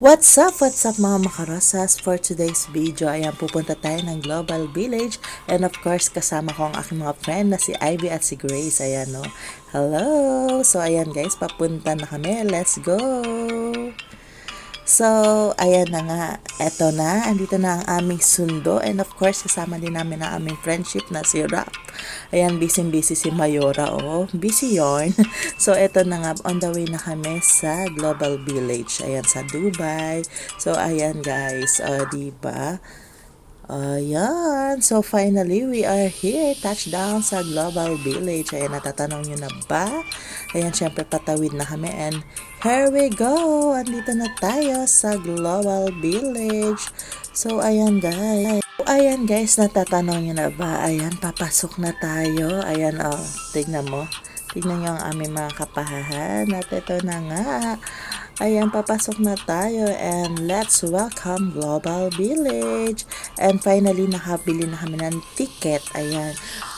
What's up mga makarosas? For today's video, ayan pupunta tayo ng Global Village and of course kasama ko ang aking mga friend na si Ivy at si Grace. Ayan no. Hello! So ayan guys, papunta na kami. Let's go! So, ayan na nga. Eto na. Andito na ang aming sundo. And of course, kasama din namin ang aming friendship na si Rap. Ayan, busy-busy si Mayora. Oh, busy yarn. So, eto na nga. On the way na kami sa Global Village. Ayan, sa Dubai. So, ayan guys. Diba? Ayan. So, finally, we are here. Touchdown sa Global Village. Ayan, natatanong nyo na ba? Ayan, syempre, patawid na kami. And here we go. Andito na tayo sa Global Village. So, ayan, guys. Ayan, guys, natatanong nyo na ba? Ayan, papasok na tayo. Ayan, oh. Tignan mo. Tignan nyo ang aming mga kapahahan. At ito na nga. Ayan, papasok na tayo and let's welcome Global Village. And finally, nakabili na kami ng ticket. Ayan,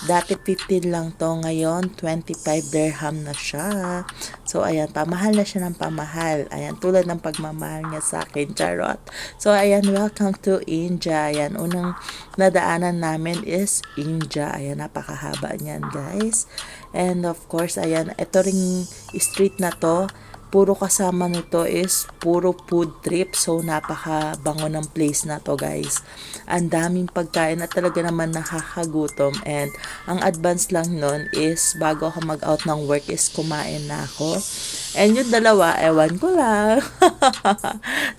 dati 15 lang to, ngayon 25 dirham na siya. So, ayan, pamahal na siya ng pamahal. Ayan, tulad ng pagmamahal niya sa akin, charot. So, ayan, welcome to India. Ayan, unang nadaanan namin is India. Ayan, napakahaba niyan, guys. And of course, ayan, ito ring street na to, puro kasama nito is puro food trip. So, napakabango ng place na to, guys. Ang daming pagkain at talaga naman nakakagutom. And, ang advance lang nun is, bago ako mag-out ng work is kumain na ako. And yung dalawa, ewan ko lang.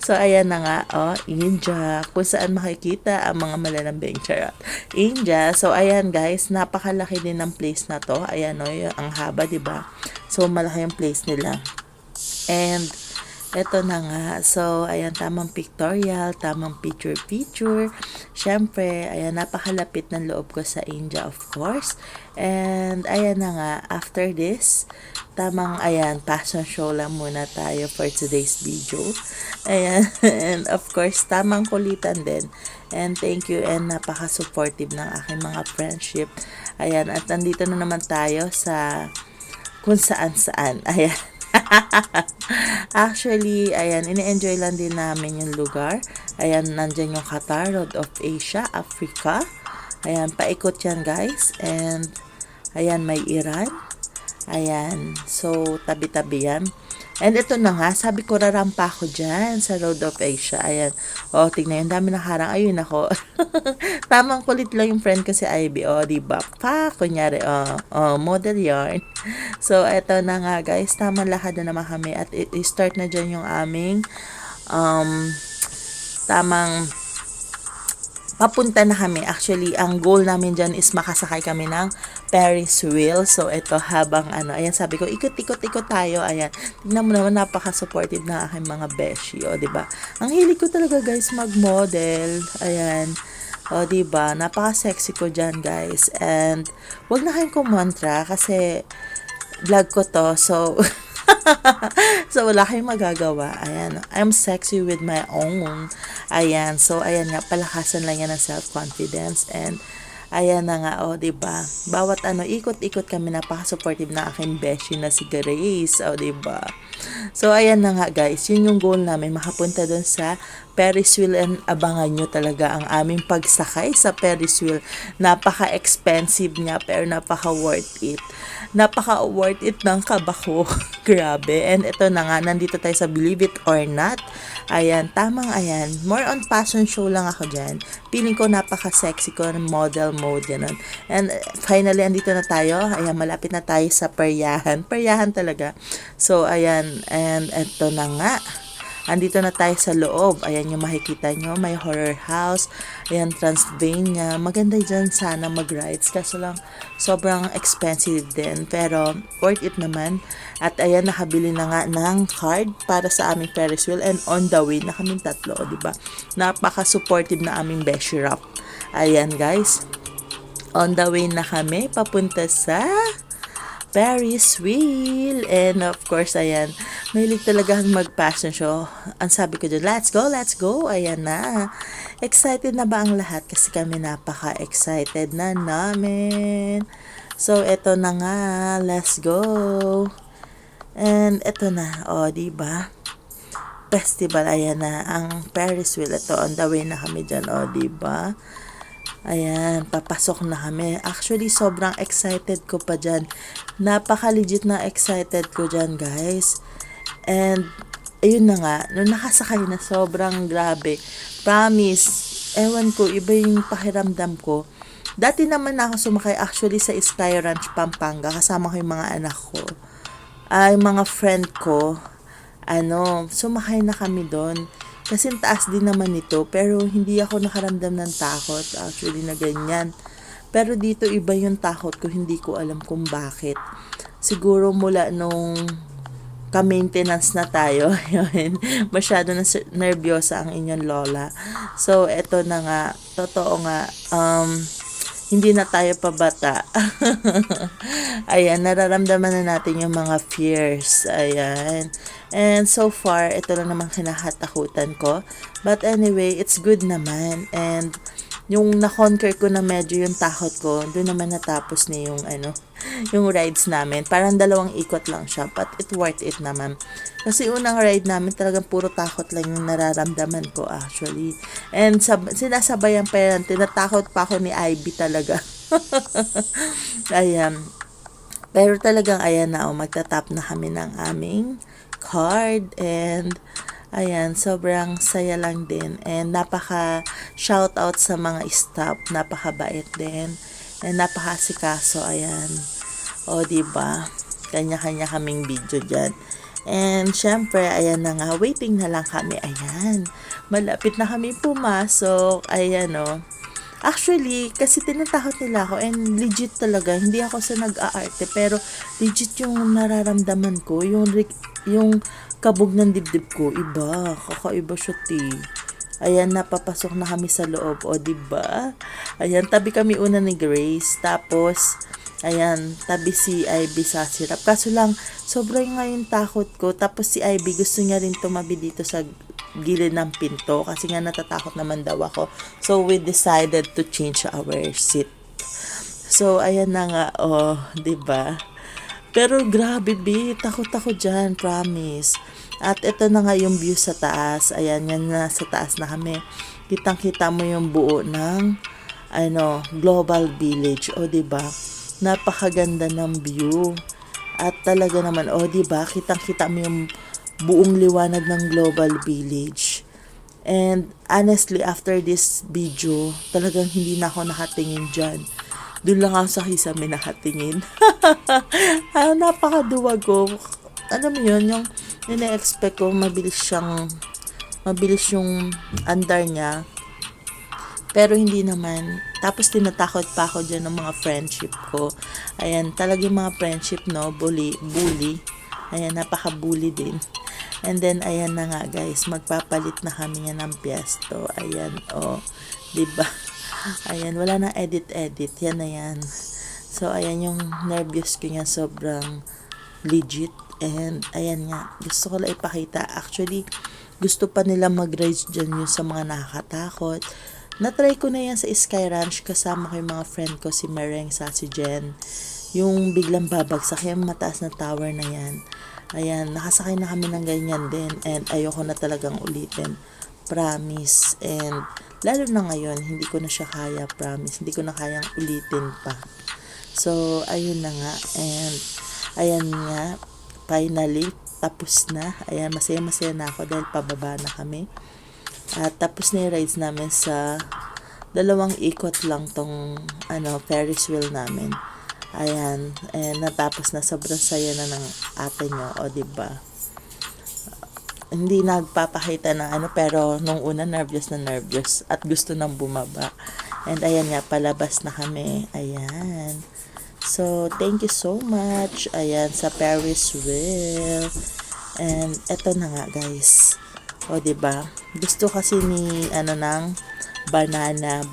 So, ayan na nga, oh, India. Kung saan makikita ang mga malalambing charot. India. So, ayan guys, napakalaki din ng place na to. Ayan, oh, ang haba, diba? So, malaki yung place nila. And, eto na nga. So, ayan, tamang pictorial, tamang picture-picture. Siyempre, ayan, napakalapit ng loob ko sa India, of course. And, ayan na nga, after this, tamang, ayan, fashion show lang muna tayo for today's video. Ayan, and of course, tamang kulitan din. And thank you and napaka-supportive ng aking mga friendship. Ayan, at nandito na naman tayo sa kung saan-saan. Ayan. Actually, ayan, ini-enjoy lang din namin yung lugar. Ayan, nandyan yung Qatar, Road of Asia, Africa. Ayan, paikot yan guys. And, ayan, may Iran. Ayan, so, tabi-tabi yan. And ito na nga, sabi ko rarampa ako dyan sa Road of Asia. Ayan, oh, tignan yun, dami nakaharang. Ayun ako. Tamang kulit lang yung friend ko si Ivy. Oh, diba? Pa, kunyari, model yarn. So, eto na nga guys, tamang lakad na naman kami at i-start na dyan yung aming tamang papunta na kami. Actually, ang goal namin dyan is makasakay kami ng Ferris wheel. So, ito habang ayan, sabi ko, ikot-ikot-ikot tayo. Ayan, tignan mo naman, napaka-supportive na aking mga beshi. O, diba? Ang hilig ko talaga guys mag-model. Ayan. O, diba? Napaka-sexy ko dyan guys. And, wag na kayong kumontra kasi vlog ko to. So, so, wala kayong magagawa. Ayan. I'm sexy with my own. Ayan. So, ayan nga. Palakasan lang yan ng self-confidence. And, ayan na nga. O, diba? Bawat ikot-ikot kami. Napaka-supportive na aking beshi na si Grace. O, diba? So, ayan na nga guys. Yun yung goal namin. Makapunta dun sa Ferris wheel and abangan nyo talaga ang aming pagsakay sa Ferris wheel. Napaka-expensive niya pero napaka-worth it. Napaka-worth it ng kabako. Grabe. And ito na nga, nandito tayo sa Believe It or Not. Ayan, tamang ayan. More on fashion show lang ako dyan. Feeling ko napaka-sexy ko ng model mode, ganun. And finally, andito na tayo. Ayan, malapit na tayo sa peryahan. Peryahan talaga. So, ayan. And ito na nga. Andito na tayo sa loob. Ayan yung makikita nyo. May horror house. Ayan, Transylvania. Maganda dyan sana mag-rides. Kaso lang, sobrang expensive din. Pero, worth it naman. At ayan, nakabili na nga ng card para sa aming Ferris wheel. And on the way na kaming tatlo, diba? Napaka-supportive na aming Beshi Rap. Ayan, guys. On the way na kami. Papunta sa Ferris wheel. And of course, ayan, mahilig talaga mag-fashion show. Ang sabi ko dyan, let's go, let's go. Ayan na. Excited na ba ang lahat? Kasi kami napaka-excited na namin. So, eto na nga. Let's go. And eto na. O, diba? festival. Ayan na, ang Ferris wheel. Ito, on the way na kami dyan. O, diba? Ayan, papasok na kami. Actually, sobrang excited ko pa dyan. Napaka-legit na excited ko dyan, guys. And, ayun na nga, nung nakasakay na, sobrang grabe. Promise, ewan ko, iba yung pakiramdam ko. Dati naman ako sumakay actually sa Sky Ranch, Pampanga. Kasama ko yung mga anak ko. Ay, mga friend ko. Sumakay na kami doon. Kasi taas din naman ito. Pero hindi ako nakaramdam ng takot. Actually na ganyan. Pero dito iba yung takot ko. Hindi ko alam kung bakit. Siguro mula nung ka-maintenance na tayo. Yun. Masyado na nervyosa ang inyong lola. So, eto na nga. Totoo nga. Hindi na tayo pabata. Ayan, nararamdaman na natin yung mga fears. Ayan. And so far, ito lang naman kinakatakutan ko. But anyway, it's good naman. And yung na-conquer ko na medyo yung takot ko, doon naman natapos na yung yung rides namin. Parang 2 ikot lang siya, but it worth it naman. Kasi unang ride namin talagang puro takot lang yung nararamdaman ko actually. And sinasabayan pa yan, tinatakot pa ako ni Ivy talaga. Ayan. Pero talagang ayan na, magtatap na kami ng aming card. And ayan, sobrang saya lang din. And napaka-shoutout sa mga staff. Napakabait din. And napaka-asikaso. Ayan. O, diba? Kanya-kanya kaming video dyan. And, syempre, ayan na nga. Waiting na lang kami. Ayan. Malapit na kami pumasok. Ayan, o. Actually, kasi tinatakot nila ako. And, legit talaga. Hindi ako sa nag-aarte. Pero, legit yung nararamdaman ko. Yung kabog ng dibdib ko, iba. Kakaiba siya, Ayan, napapasok na kami sa loob. O, diba? Ayan, tabi kami una ni Grace. Tapos, ayan, tabi si Ivy sa sirap. Kaso lang, sobrang nga yung takot ko. Tapos si Ivy, gusto niya rin tumabi dito sa gilid ng pinto. Kasi nga natatakot naman daw ako. So, we decided to change our seat. So, ayan na nga. Oh, diba? Pero grabe, takot ako dyan, promise. At ito na nga yung view sa taas. Ayan, yan na sa taas na kami. Kitang-kita mo yung buo ng Global Village. O, diba? Napakaganda ng view. At talaga naman, diba? Kitang-kita mo yung buong liwanag ng Global Village. And honestly, after this video, talagang hindi na ako nakatingin dyan. Doon lang ako sa kisame nakatingin. Napakaduwag ko. Alam mo yun, yung ina-expect ko, mabilis yung andar niya. Pero hindi naman. Tapos tinatakot pa ako dyan ng mga friendship ko. Ayan, talagang mga friendship, no? Bully. Ayan, napaka-bully din. And then, ayan na nga guys, magpapalit na kami yan ng piesto. Ayan, diba? Ayan, wala na edit. Yan na yan. So, ayan yung nervous ko niya, sobrang legit. And, ayan nga, gusto ko lang ipakita. Actually, gusto pa nila mag-rides dyan yung sa mga nakakatakot. Na-try ko na yan sa Sky Ranch, kasama ko yung mga friend ko, si Mereng, si Jen. Yung biglang babagsak, yung mataas na tower na yan. Ayan, nakasakay na kami ng ganyan din. And, ayoko na talagang ulitin. Promise. And, lalo na ngayon, hindi ko na siya kaya, promise. Hindi ko na kayang ulitin pa. So, ayun na nga. And, ayan nga, finally, tapos na. Ayan, masaya-masaya na ako dahil pababa na kami. At tapos na yung rides namin sa 2 ikot lang tong Ferris wheel namin. Ayan, and natapos na, sobrang saya na ng ate nyo, diba? Hindi nagpapakita ng pero nung una nervous at gusto nang bumaba. And ayan nga, palabas na kami. Ayan. So, thank you so much. Ayan, sa Ferris wheel. And eto na nga guys. Diba? Gusto kasi ni ng banana.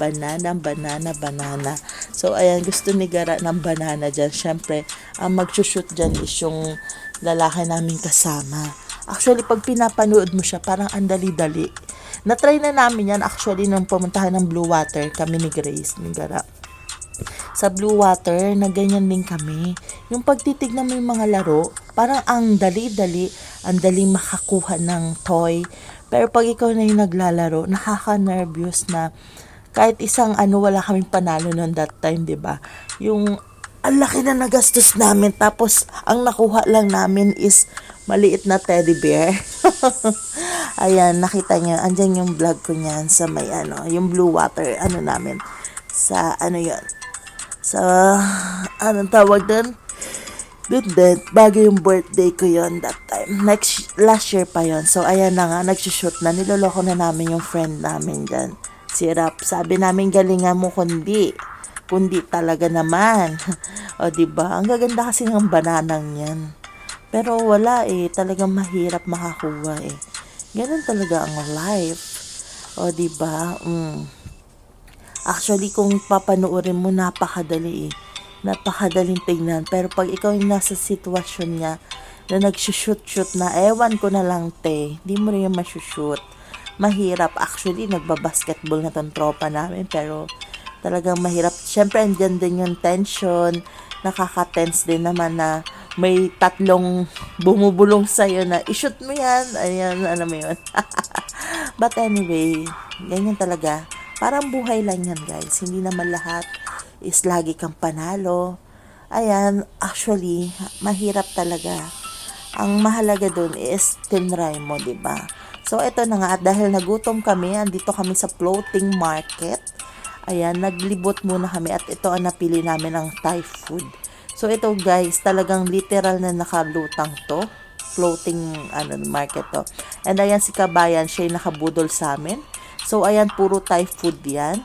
So, ayan, gusto ni Gara ng banana dyan. Siyempre, ang magsushoot dyan is yung lalaki namin kasama. Actually, pag pinapanood mo siya, parang andali-dali. Na-try na namin yan actually nung pumuntahan ng Blue Water, kami ni Grace, ni Gara. Sa Blue Water, na ganyan din kami. Yung pagtitignan mo yung mga laro, parang ang dali-dali, ang daling makakuha ng toy. Pero pag ikaw na yung naglalaro, nakaka-nervous na kahit isang wala kaming panalo noon that time, 'di ba? Yung ang laki na nagastos namin tapos ang nakuha lang namin is maliit na teddy bear. Ayan, nakita niyo, andyan yung vlog ko niyan sa may yung blue water namin sa yon. Sa anong tawag doon? Doon din, bago yung birthday ko yon that time. Last year pa yon. So, ayan na nga, nagsushoot na. Niloloko na namin yung friend namin dyan. Si Rap, sabi namin galingan mo kundi talaga naman. O, diba? Ang gaganda kasi ng bananang yan. Pero wala talagang mahirap makakuha Ganun talaga ang life. O, diba? Actually, kung papanoorin mo, napakadaling tignan. Pero pag ikaw yung nasa sitwasyon niya, na nagsushoot-shoot na, ewan ko na lang hindi mo rin yung masushoot. Mahirap. Actually, nagbabasketball na tong tropa namin, pero talagang mahirap. Siyempre, andyan din yung tension. Nakaka-tense din naman na may tatlong bumubulong sa'yo na, i-shoot mo yan. Ayan, alam mo yun. But anyway, ganyan talaga. Parang buhay lang yan, guys. Hindi naman lahat is lagi kang panalo. Ayan, actually, mahirap talaga. Ang mahalaga dun is tinry mo, diba? So, ito na nga, at dahil nagutom kami, andito kami sa floating market. Ayan, naglibot muna kami at ito ang napili namin ang Thai food. So, ito guys, talagang literal na nakalutang to. Floating market to. And ayan si Kabayan, siya yung nakabudol sa amin. So, ayan, puro Thai food yan.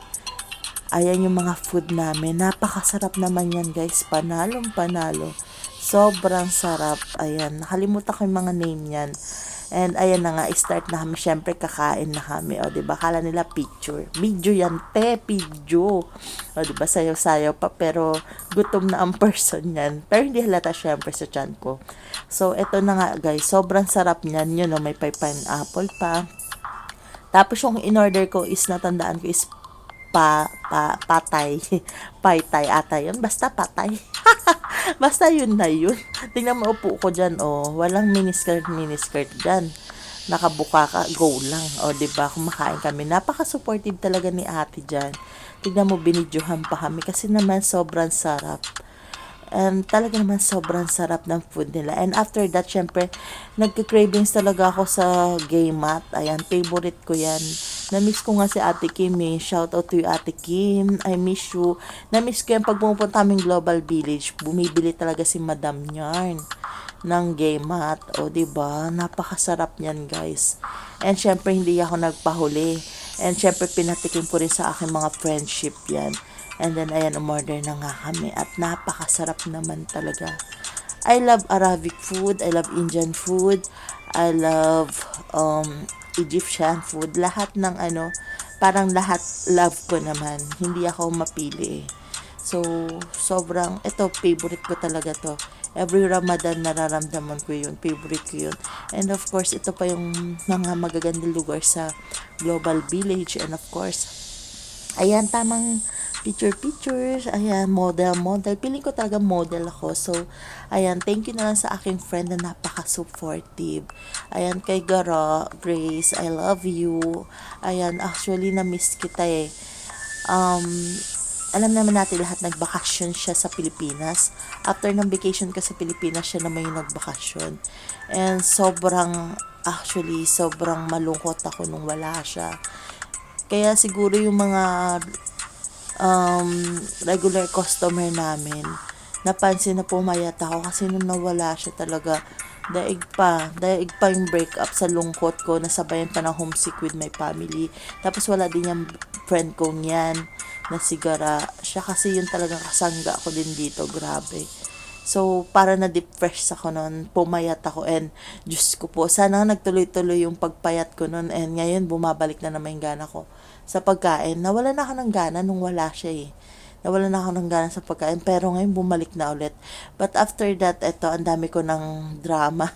Ayan yung mga food namin. Napakasarap naman yan guys. Panalong panalo. Sobrang sarap. Ayan, nakalimutan ko yung mga name yan. And ayan na nga, start na kami. Siyempre, kakain na kami. O, diba? Kala nila picture. Video yan, video. O, diba? Sayaw-sayaw pa. Pero, gutom na ang person yan. Pero hindi halata syempre sa tiyan ko. So, eto na nga, guys. Sobrang sarap niyan. Yun, may pineapple pa. Tapos, yung in-order ko is, natandaan ko is patay. Paitay ata yun. Basta patay. Basta yun na yun. Tingnan mo, upo ko dyan, walang miniskirt dyan. Nakabuka ka, go lang. Diba, kumakain kami. Napaka-supportive talaga ni ate dyan. Tingnan mo, binidyohan pa kami kasi naman sobrang sarap. And talaga naman sobrang sarap ng food nila. And after that, syempre, nagka-cravings talaga ako sa Gaymat. Ayan, favorite ko yan. Na-miss ko nga si Ate Kim Shout out to you, Ate Kim. I miss you. Na-miss ko yan pag pumupunta aming Global Village. Bumibili talaga si Madam Yarn ng Gaymat. Diba? Napakasarap niyan, guys. And syempre, hindi ako nagpahuli. And syempre, pinatikim ko rin sa aking mga friendship yan. And then, ayan, umorder na nga kami. At napakasarap naman talaga. I love Arabic food. I love Indian food. I love Egyptian food. Lahat ng parang lahat love ko naman. Hindi ako mapili. So, sobrang, ito, favorite ko talaga to. Every Ramadan, nararamdaman ko yun. Favorite ko yun. And of course, ito pa yung mga magagandang lugar sa Global Village. And of course, ayan, tamang pictures, ayan, model. Piling ko talaga model ako. So, ayan, thank you na lang sa aking friend na napaka-supportive. Ayan, kay Grace, I love you. Ayan, actually, na-miss kita alam naman natin lahat, nagbakasyon siya sa Pilipinas. After ng vacation ka sa Pilipinas, siya naman yung nagbakasyon. And actually, sobrang malungkot ako nung wala siya. Kaya siguro yung mga regular customer namin, napansin na pumayat ako kasi nung nawala siya talaga, daig pa yung breakup sa lungkot ko, nasabayan pa ng homesick with my family. Tapos wala din yung friend kong yan, na sigara. Siya kasi yun talagang kasangga ko din dito, grabe. So, para na-depress ako noon, pumayat ako, and Diyos ko po, sana nagtuloy-tuloy yung pagpayat ko noon, and ngayon bumabalik na naman yung gana ko sa pagkain. Nawala na ako ng gana nung wala siya Nawala na ako ng gana sa pagkain, pero ngayon bumalik na ulit. But after that, ang dami ko ng drama.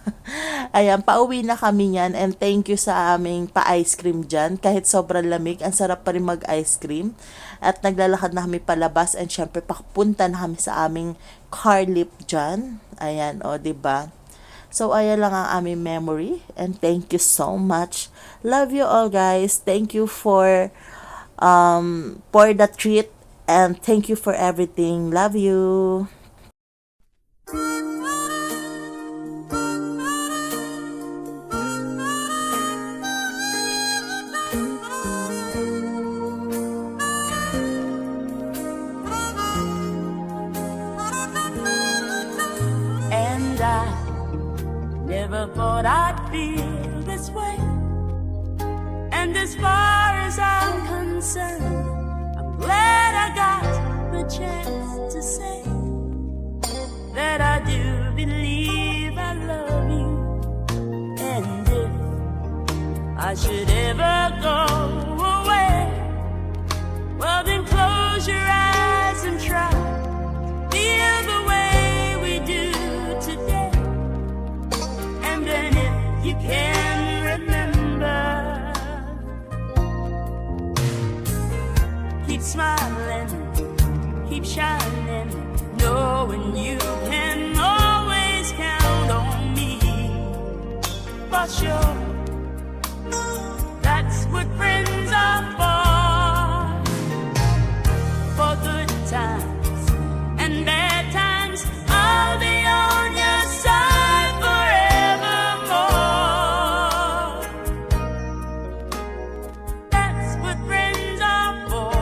Ayan, pauwi na kami yan, and thank you sa aming pa-ice cream dyan. Kahit sobrang lamig, ang sarap pa rin mag-ice cream. At naglalakad na kami palabas, and syempre, papunta na kami sa aming car lift dyan. Ayan, diba? So, ayan lang ang aming memory. And thank you so much. Love you all, guys. Thank you for the treat. And thank you for everything. Love you. And I never thought I'd feel this way. And as far as I'm concerned, I'm glad I got the chance to say that I do believe I love you. And if I should ever go away, well then close your eyes and try feel the way we do today. And then if you can remember, keep smiling, keep shining, knowing you can always count on me. For sure, that's what friends are for good times and bad times. I'll be on your side forevermore. That's what friends are for.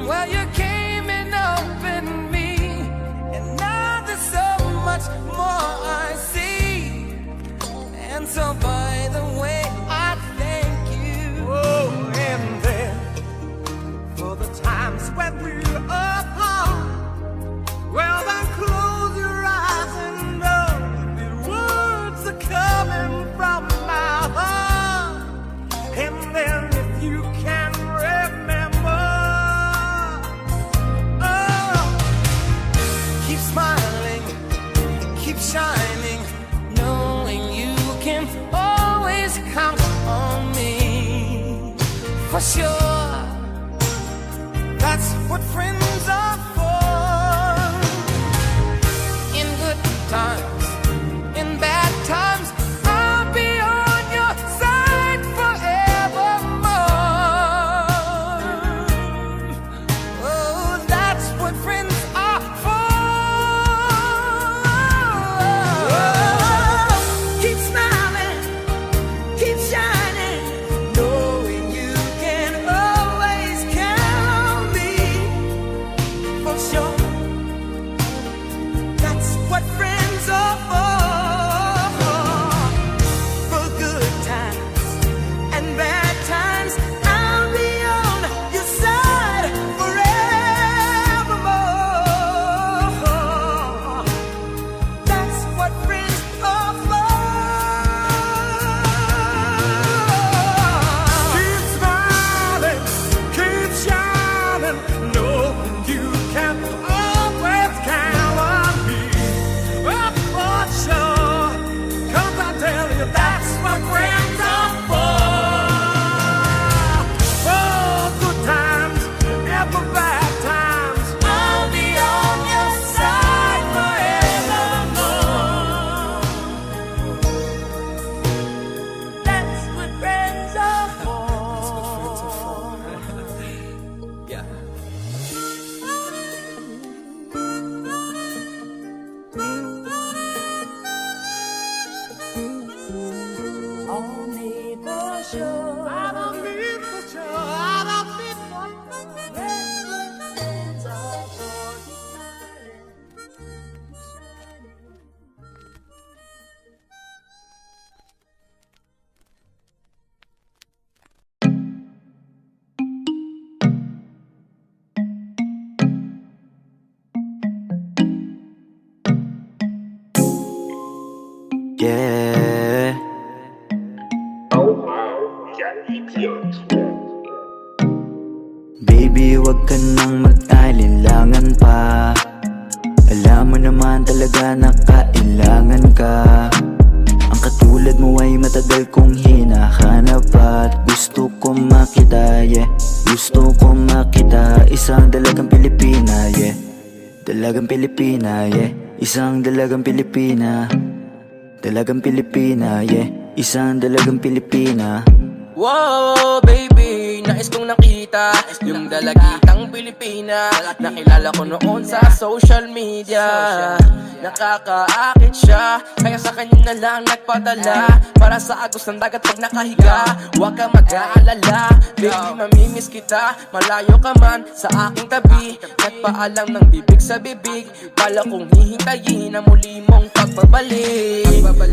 Well, you came and opened me, and now there's so much more I see. And so, by the way, I thank you. Oh, and then for the times when we're apart, well, then close your eyes and know the words are coming from my heart. And then if you can remember, oh, keep smiling, keep shining, knowing you can always count on me. For sure, that's what friends are for. In good times, in bad times, I'll be on your side forevermore. Oh, that's what friends are for. Keep smiling, keep shining, knowing you can always count on me. For sure, that's what friends are for. For good times and bad times, I'll be on your side forevermore. That's what friends are for. Keep smiling, keep shining, knowing you can always count on me. Oh, for sure, 'cause I tell you that's what friends are for. For good times and for bad times, I'll be on your side forevermore. That's what friends are for. yeah. Only for sure. I don't need for sure, I don't need for That's what friends are for. Yeah. Baby, wag ka nang mag-alinlangan pa. Alam mo naman talaga na kailangan ka. Ang katulad katulad mo ay matagal kong hinahanap at gusto kong makita, yeah. Gusto kong makita, isang dalagang Pilipina, yeah. Dalagang Pilipina, yeah. Isang dalagang Pilipina. Dalagang Pilipina, yeah. Isang dalagang Pilipina. Wow, baby, nais kong nakita yung dalagitang Pilipina. Nakilala ko noon sa social media. Nakakaakit siya, kaya sa kanya na lang nagpadala. Para sa agos ng dagat pag nakahiga. Huwag ka mag-aalala, baby, mamimiss kita. Malayo ka man sa aking tabi. Nagpaalam ng bibig sa bibig. Bala kong hihintayin ang muli mong pagbabalik.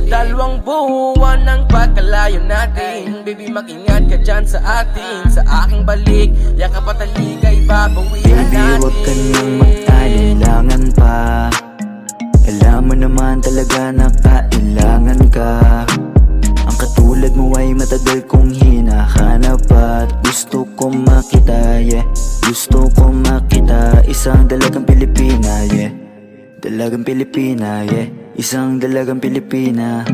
Dalawang buwan ng pagkalayo natin, baby, mag-ingat ka dyan sa atin. Sa aking balik, yakap at taligay, babawihan Baby, natin. huwag ka nang mag-alinlangan pa. Alam mo naman talaga na kailangan ka. Ang katulad mo ay matagal kong hinahanap at gusto kong makita, yeah. Gusto kong makita, isang dalagang Pilipina, yeah. Dalagang Pilipina, yeah. Isang dalagang Pilipina.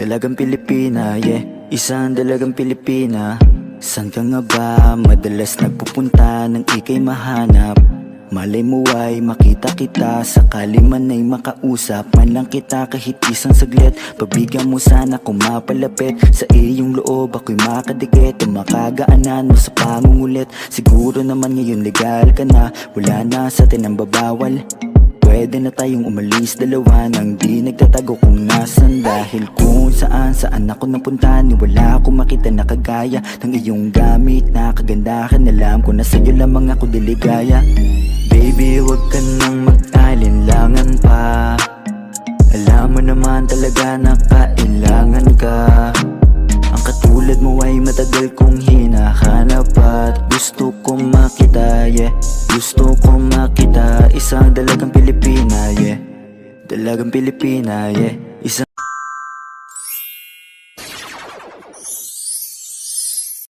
Dalagang Pilipina, yeah. Isang dalagang Pilipina. San ka nga ba madalas nagpupunta nang ika'y mahanap? Malay mo ay makita kita, sakali man ay makausap man lang kita kahit isang saglit. Pabigyan mo sana kung mapalapit sa iyong loob, ako'y makadikit o makagaanan mo sa pangungulit. Siguro naman ngayon legal ka na, wala na sa atin ang babawal. Pwede na tayong umalis dalawa nang di nagtatago kung nasan. Dahil kung saan ako napunta, ni wala akong makita na kagaya ng iyong gamit na kagandahan. Alam ko na sa'yo lamang ako diligaya. Baby, huwag ka nang mag-alinlangan pa. Alam mo naman talaga na kailangan ka. Ang katulad mo ay matagal kong hinahanap at gusto kong makita, yeah. Gusto kong makita, isang dalagang Pilipina, yeah. Dalagang Pilipina, yeah.